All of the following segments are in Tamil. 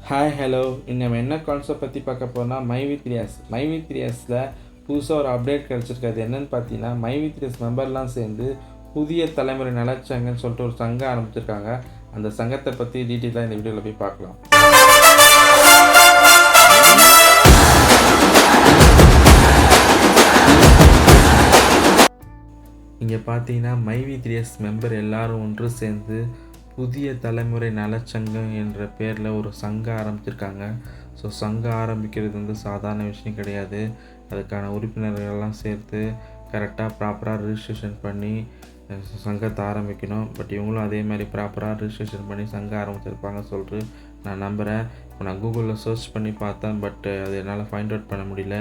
ஹாய் ஹலோ இன்னும் நம்ம என்ன கான்செப்ட் பற்றி பார்க்க போனால் மைவி3எஸில் புதுசாக ஒரு அப்டேட் கிடச்சிருக்காது. என்னென்னு பார்த்தீங்கன்னா மைவி3எஸ் மெம்பர்லாம் சேர்ந்து புதிய தலைமுறை நலச்சங்கன்னு சொல்லிட்டு ஒரு சங்கம் ஆரம்பிச்சிருக்காங்க. அந்த சங்கத்தை பற்றி டீட்டெயிலாக இந்த வீடியோவில் போய் பார்க்கலாம். இங்கே பார்த்தீங்கன்னா மைவி3எஸ் மெம்பர் எல்லோரும் ஒன்று சேர்ந்து புதிய தலைமுறை நலச்சங்கம் என்ற பேரில் ஒரு சங்கம் ஆரம்பிச்சிருக்காங்க. ஸோ சங்கம் ஆரம்பிக்கிறது சாதாரண விஷயம் கிடையாது. அதுக்கான உறுப்பினர்களெல்லாம் சேர்த்து கரெக்டாக ப்ராப்பராக ரிஜிஸ்ட்ரேஷன் பண்ணி சங்கத்தை ஆரம்பிக்கணும். பட் இவங்களும் அதே மாதிரி ப்ராப்பராக ரிஜிஸ்ட்ரேஷன் பண்ணி சங்கம் ஆரம்பிச்சிருப்பாங்க சொல்லிட்டு நான் நம்புகிறேன். இப்போ நான் கூகுளில் சர்ச் பண்ணி பார்த்தேன், பட் அது என்னால் ஃபைண்ட் அவுட் பண்ண முடியல.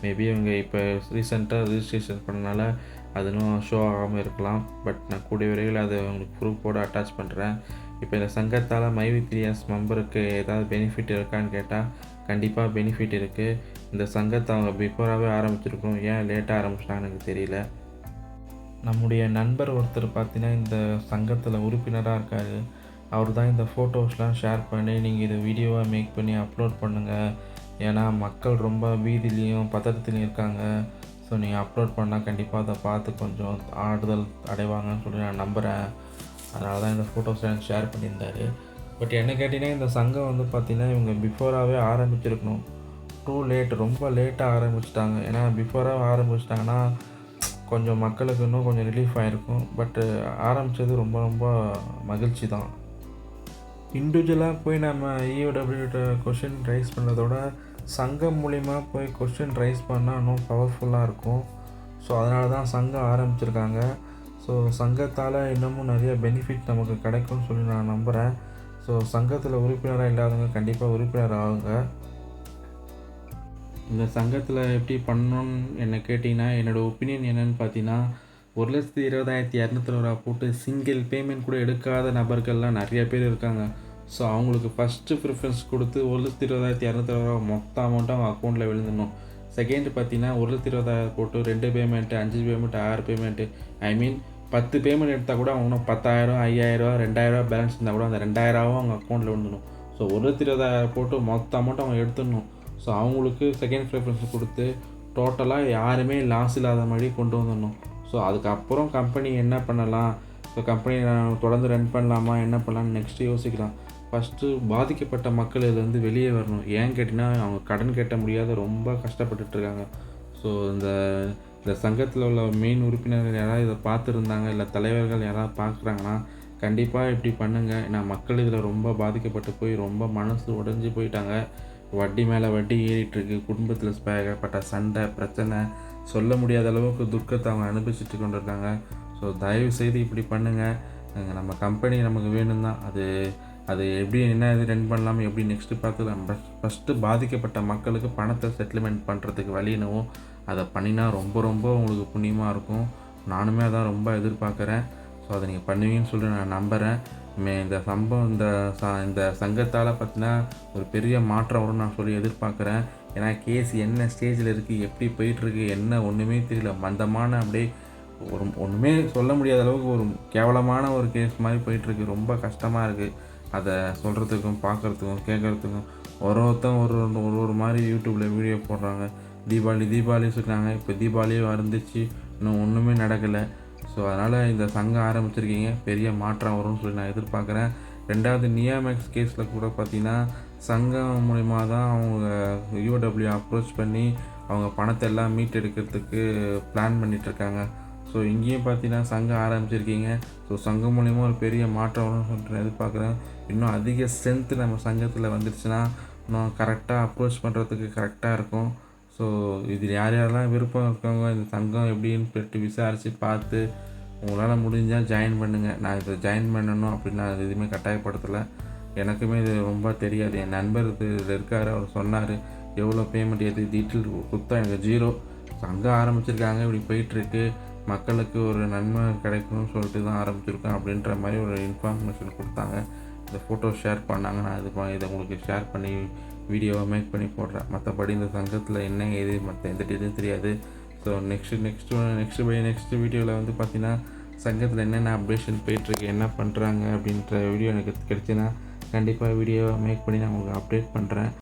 மேபி இவங்க இப்போ ரீசெண்டாக ரிஜிஸ்ட்ரேஷன் பண்ணனால அது இன்னும் ஷோ ஆகாமல் இருக்கலாம். பட் நான் கூடிய விரைவில் அதை உங்களுக்கு ப்ரூஃபோடு அட்டாச் பண்ணுறேன். இப்போ இந்த சங்கத்தால் மைவி3எஸ் மெம்பருக்கு ஏதாவது பெனிஃபிட் இருக்கான்னு கேட்டால் கண்டிப்பாக பெனிஃபிட் இருக்குது. இந்த சங்கத்தை அவங்க பிஃபோராகவே ஆரம்பிச்சிருக்கணும், ஏன் லேட்டாக ஆரம்பிச்சிட்டாங்கன்னு எனக்கு தெரியல. நம்முடைய நண்பர் ஒருத்தர் பார்த்தீங்கன்னா இந்த சங்கத்தில் உறுப்பினராக இருக்கார். அவர் தான் இந்த ஃபோட்டோஸ்லாம் ஷேர் பண்ணி நீங்கள் இதை வீடியோவாக மேக் பண்ணி அப்லோட் பண்ணுங்கள், ஏன்னா மக்கள் ரொம்ப பீதிலையும் பதட்டத்துலையும் இருக்காங்க. ஸோ நீங்கள் அப்லோட் பண்ணால் கண்டிப்பாக அதை பார்த்து கொஞ்சம் ஆறுதல் அடைவாங்கன்னு சொல்லி நான் நம்புகிறேன். அதனால தான் இந்த ஃபோட்டோஸ் எனக்கு ஷேர் பண்ணியிருந்தார். பட் என்ன கேட்டிங்கன்னா இந்த சங்கம் பார்த்திங்கன்னா இவங்க பிஃபோராகவே ஆரம்பிச்சிருக்கணும். டூ லேட், ரொம்ப லேட்டாக ஆரம்பிச்சிட்டாங்க. ஏன்னா பிஃபோராக ஆரம்பிச்சிட்டாங்கன்னா கொஞ்சம் மக்களுக்கு இன்னும் கொஞ்சம் ரிலீஃப் ஆகிருக்கும். பட்டு ஆரம்பித்தது ரொம்ப ரொம்ப மகிழ்ச்சி தான். இண்டிவிஜுவலாக போய் நம்ம இஓடபிள்யூட்ட கொஷின் ரைஸ் பண்ணுறதோட சங்கம் மூலிமா போய் கொஸ்டின் ரைஸ் பண்ணால் இன்னும் பவர்ஃபுல்லாக இருக்கும். ஸோ அதனால தான் சங்கம் ஆரம்பிச்சிருக்காங்க. ஸோ சங்கத்தால் இன்னமும் நிறைய பெனிஃபிட் நமக்கு கிடைக்கும்னு சொல்லி நான் நம்புகிறேன். ஸோ சங்கத்தில் உறுப்பினராக இல்லாதவங்க கண்டிப்பாக உறுப்பினர் ஆகுங்க. இந்த சங்கத்தில் எப்படி பண்ணணும்னு என்ன கேட்டிங்கன்னா என்னோடய ஒப்பீனியன் என்னென்னு பார்த்தீங்கன்னா 1,20,200 போட்டு சிங்கிள் பேமெண்ட் கூட எடுக்காத நபர்கள்லாம் நிறைய பேர் இருக்காங்க. ஸோ அவங்களுக்கு ஃபஸ்ட்டு ப்ரிஃபரன்ஸ் கொடுத்து 1,20,200 மொத்த அமௌண்ட்டு அவங்க அக்கௌண்ட்டில் விழுந்துடணும். செகண்ட் பார்த்தீங்கன்னா 1,20,000 போட்டு 2 பேமெண்ட்டு, 5 பேமெண்ட்டு, 6 பேமெண்ட்டு, ஐ மீன் 10 பேமெண்ட் எடுத்தால் கூட அவங்க 10,000, 5,000, 2,000 பேலன்ஸ் இருந்தால் கூட அந்த 2,000 அவங்க அக்கௌண்ட்டில் விழுந்துடும். ஸோ 1,20,000 போட்டு மொத்த அமௌண்ட்டு அவங்க எடுத்துடணும். ஸோ அவங்களுக்கு செகண்ட் ப்ரிஃபரன்ஸ் கொடுத்து டோட்டலாக யாருமே லாஸ் இல்லாத மாதிரி கொண்டு வந்துடணும். ஸோ அதுக்கப்புறம் கம்பெனி என்ன பண்ணலாம், ஸோ கம்பெனி தொடர்ந்து ரன் பண்ணலாமா, என்ன பண்ணலான்னு நெக்ஸ்ட்டு யோசிக்கலாம். ஃபஸ்ட்டு பாதிக்கப்பட்ட மக்கள் இதுலேருந்து வெளியே வரணும். ஏன் கேட்டிங்கன்னா அவங்க கடன் கட்ட முடியாத ரொம்ப கஷ்டப்பட்டுட்ருக்காங்க. ஸோ இந்த சங்கத்தில் உள்ள மெயின் உறுப்பினர்கள் யாராவது இதை பார்த்துருந்தாங்க, இல்லை தலைவர்கள் யாராவது பார்க்குறாங்கன்னா கண்டிப்பாக இப்படி பண்ணுங்கள். ஏன்னா மக்கள் இதில் ரொம்ப பாதிக்கப்பட்டு போய் ரொம்ப மனசு உடைஞ்சி போயிட்டாங்க. வட்டி மேலே வட்டி ஏறிட்டுருக்கு. குடும்பத்தில் ஏற்பட்ட சண்டை பிரச்சனை சொல்ல முடியாத அளவுக்கு துக்கத்தை அவங்க அனுபவிச்சுட்டு கொண்டு இருக்காங்க. ஸோ தயவு செய்து இப்படி பண்ணுங்கள். நம்ம கம்பெனி நமக்கு வேணும் தான். அது எப்படி என்ன இது ரன் பண்ணலாமல் எப்படி நெக்ஸ்ட்டு பார்த்து நம்ம ஃபஸ்ட்டு பாதிக்கப்பட்ட மக்களுக்கு பணத்தை செட்டில்மெண்ட் பண்ணுறதுக்கு வழி என்னவோ அதை பண்ணினா ரொம்ப ரொம்ப உங்களுக்கு புண்ணியமாக இருக்கும். நானுமே அதான் ரொம்ப எதிர்பார்க்குறேன். ஸோ அதை நீங்கள் பண்ணுவீங்கன்னு சொல்லி நான் நம்புகிறேன். இந்த சம்பவம் இந்த சங்கத்தால் பார்த்தீங்கன்னா ஒரு பெரிய மாற்றம் வரும்னு நான் சொல்லி எதிர்பார்க்குறேன். ஏன்னா கேஸ் என்ன ஸ்டேஜில் இருக்குது, எப்படி போயிட்டுருக்கு, என்ன ஒன்றுமே தெரியல. மந்தமான அப்படியே ஒன்றுமே சொல்ல முடியாத அளவுக்கு ஒரு கேவலமான ஒரு கேஸ் மாதிரி போயிட்டுருக்கு. ரொம்ப கஷ்டமாக இருக்குது. அதை சொல்கிறதுக்கும் பார்க்குறதுக்கும் கேட்குறதுக்கும் ஒருத்தன் ஒரு மாதிரி யூடியூப்பில் வீடியோ போடுறாங்க. தீபாவளி சொல்கிறாங்க. இப்போ தீபாவளியே வந்துச்சு, இன்னும் ஒன்றுமே நடக்கலை. ஸோ அதனால் இந்த சங்கம் ஆரம்பிச்சிருக்கீங்க, பெரிய மாற்றம் வரும்னு சொல்லி நான் எதிர்பார்க்குறேன். ரெண்டாவது நியாமேக்ஸ் கேஸில் கூட பார்த்திங்கன்னா சங்கம் மூலிமா தான் அவங்க யூடபிள்யூ அப்ரோச் பண்ணி அவங்க பணத்தை எல்லாம் மீட்டெடுக்கிறதுக்கு பிளான் பண்ணிகிட்ருக்காங்க. ஸோ இங்கேயும் பார்த்தீங்கன்னா சங்கம் ஆரம்பிச்சிருக்கீங்க. ஸோ சங்கம் மூலிமா ஒரு பெரிய மாற்றம் வரும்னு சொல்லிட்டு எதிர்பார்க்குறேன். இன்னும் அதிக ஸ்ட்ரென்த்து நம்ம சங்கத்தில் வந்துடுச்சுன்னா இன்னும் கரெக்டாக அப்ரோச் பண்ணுறதுக்கு கரெக்டாக இருக்கும். ஸோ இதில் யாரெல்லாம் விருப்பம் இருக்கவங்க இந்த சங்கம் எப்படின்னு போய்ட்டு விசாரித்து பார்த்து உங்களால் முடிஞ்சால் ஜாயின் பண்ணுங்கள். நான் இதை ஜாயின் பண்ணணும் அப்படின்னு நான் எதுவுமே கட்டாயப்படுத்தலை. எனக்குமே இது ரொம்ப தெரியாது. என் நண்பர் இதில் இருக்கார், அவர் சொன்னார் எவ்வளோ பேமெண்ட் எது டீட்டெயில் கொடுத்தா எனக்கு 0. சங்கம் ஆரம்பிச்சிருக்காங்க, இப்படி போயிட்டுருக்கு, மக்களுக்கு ஒரு நன்மை கிடைக்கணும்னு சொல்லிட்டு தான் ஆரம்பிச்சிருக்கேன் அப்படின்ற மாதிரி ஒரு இன்ஃபர்மேஷன் கொடுத்தாங்க. இந்த ஃபோட்டோ ஷேர் பண்ணாங்க. நான் இதை உங்களுக்கு ஷேர் பண்ணி வீடியோவை மேக் பண்ணி போடுறேன். மற்றபடி இந்த சங்கத்தில் என்ன ஏது மற்ற எந்த டீட்டெயிலும் தெரியாது. ஸோ நெக்ஸ்ட் வீடியோவில் பார்த்தீங்கன்னா சங்கத்தில் என்னென்ன அப்டேஷன் போயிட்டுருக்கு, என்ன பண்ணுறாங்க அப்படின்ற வீடியோ எனக்கு கிடைச்சின்னா கண்டிப்பாக வீடியோ மேக் பண்ணி நான் உங்களுக்கு அப்டேட் பண்ணுறேன்.